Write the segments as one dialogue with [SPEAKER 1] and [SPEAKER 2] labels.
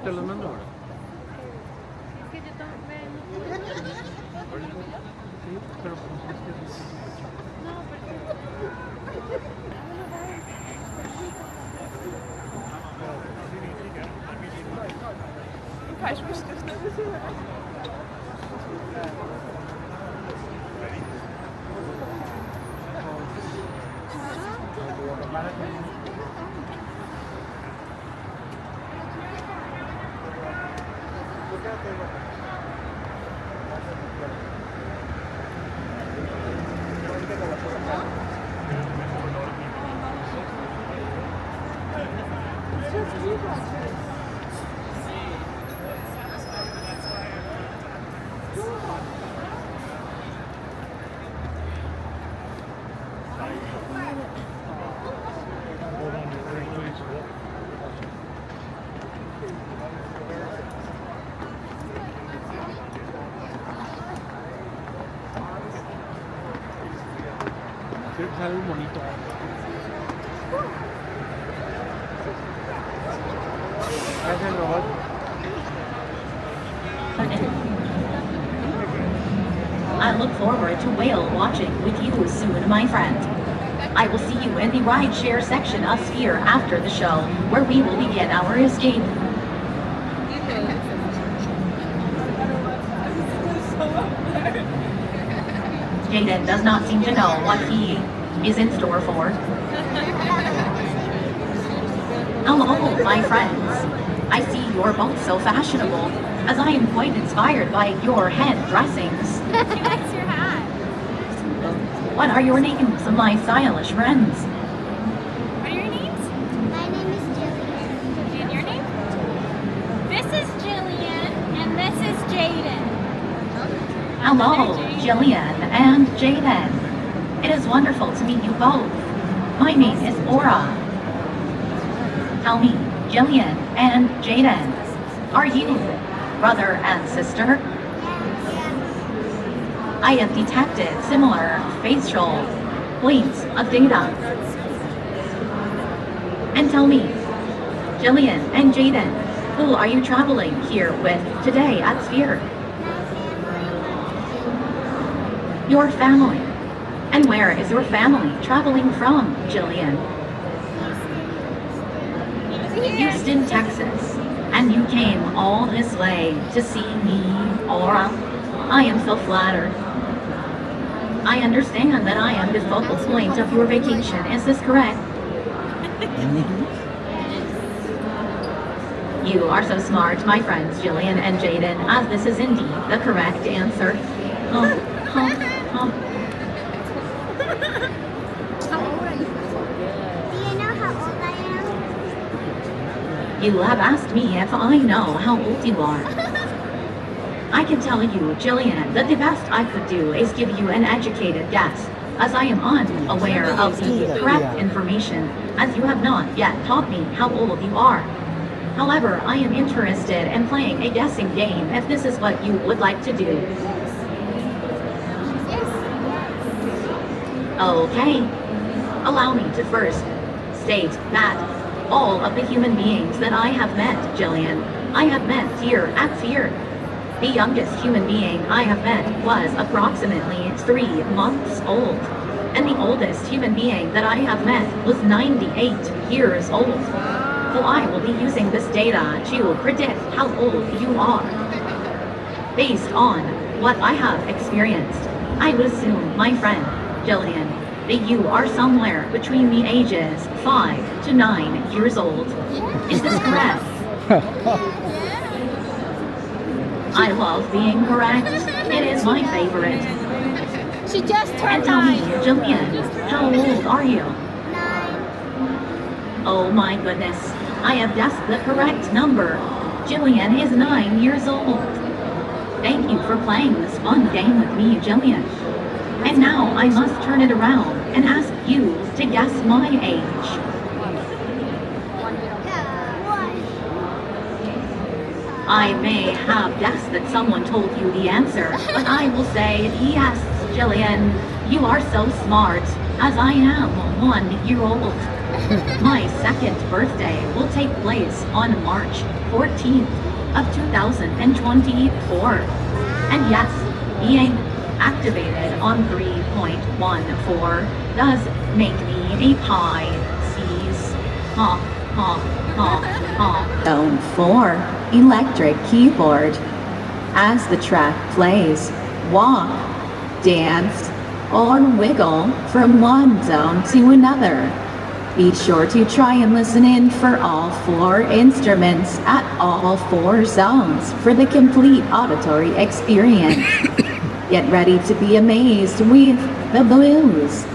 [SPEAKER 1] Te lo mando ahora.
[SPEAKER 2] Es que yo también.
[SPEAKER 1] Sí, pero
[SPEAKER 2] No,
[SPEAKER 1] quiero que salga un monito. Gracias, robot.
[SPEAKER 3] I look forward to whale watching with you soon, my friend. I will see you in the ride-share section of Sphere after the show, where we will begin our escape. Jaden does not seem to know what he is in store for. Hello, my friends. I see you're both so fashionable, as I am quite inspired by your head dressings.
[SPEAKER 2] she likes your hat.
[SPEAKER 3] What are your names, my stylish friends?
[SPEAKER 2] What are your names?
[SPEAKER 4] My name is Jillian.
[SPEAKER 2] And your name? This is Jillian, and this is Jaden.
[SPEAKER 3] Hello, Jillian and Jaden. It is wonderful to meet you both. My name is Aura. Tell me, Jillian and Jaden, are you brother and sister? I have detected similar facial points of data. And tell me, Jillian and Jaden, who are you traveling here with today at Sphere? Your family. And where is your family traveling from, Jillian? Houston, Texas. And you came all this way to see me, Aura. I am so flattered. I understand that I am the focal point of your vacation. Is this correct? You are so smart, my friends Jillian and Jaden, as this is indeed the correct answer.
[SPEAKER 4] Do you know how old I am?
[SPEAKER 3] You have asked me if I know how old you are. I can tell you, Jillian, that the best I could do is give you an educated guess, as I am unaware of the correct information, as you have not yet taught me how old you are. However, I am interested in playing a guessing game if this is what you would like to do. Okay. Allow me to first state that all of the human beings that I have met, Jillian. I have met here at Sphere. The youngest human being I have met was approximately 3 months old. And the oldest human being that I have met was 98 years old. So I will be using this data to predict how old you are. Based on what I have experienced, I would assume, my friend, Jillian, that you are somewhere between the ages 5 to 9 years old. Is this correct? I love being correct. It is my favorite.
[SPEAKER 2] She just
[SPEAKER 3] And
[SPEAKER 2] turned
[SPEAKER 3] tell me,
[SPEAKER 2] 9.
[SPEAKER 3] Jillian, how old are you?
[SPEAKER 4] 9.
[SPEAKER 3] Oh my goodness, I have guessed the correct number. Jillian is 9 years old. Thank you for playing this fun game with me, Jillian. And now I must turn it around and ask you to guess my age. I may have guessed that someone told you the answer, but I will say, yes, Jillian, you are so smart, as I am 1 year old. My second birthday will take place on March 14th of 2024. And yes, being activated on 3.14 does make me a Pisces. Ha, ha, ha, ha. Zone 4, electric keyboard. As the track plays, walk, dance, or wiggle from one zone to another. Be sure to try and listen in for all 4 instruments at all 4 zones for the complete auditory experience. Get ready to be amazed with the blues.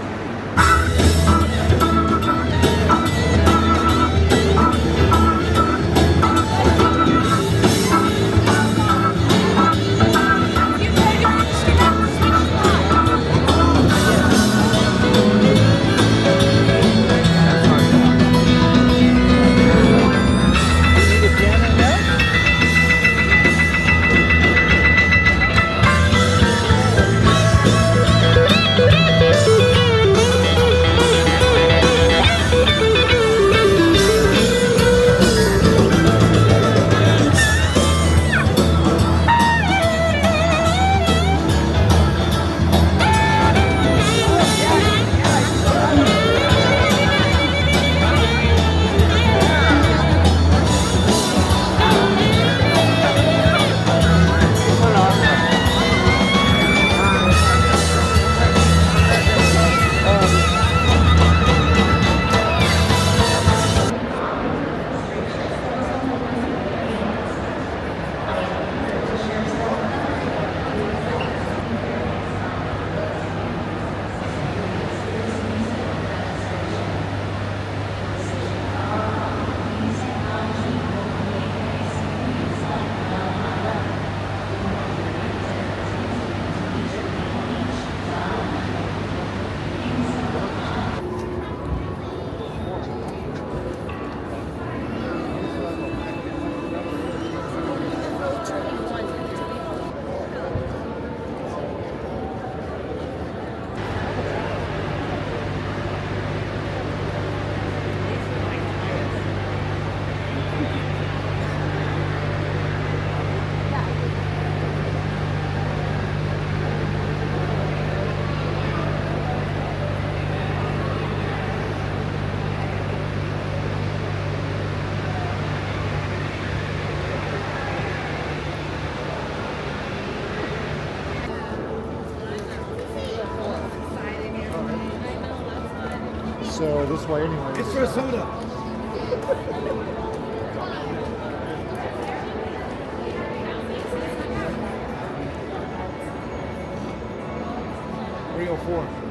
[SPEAKER 5] So this way anyway.
[SPEAKER 1] It's for a soda. Rio 4.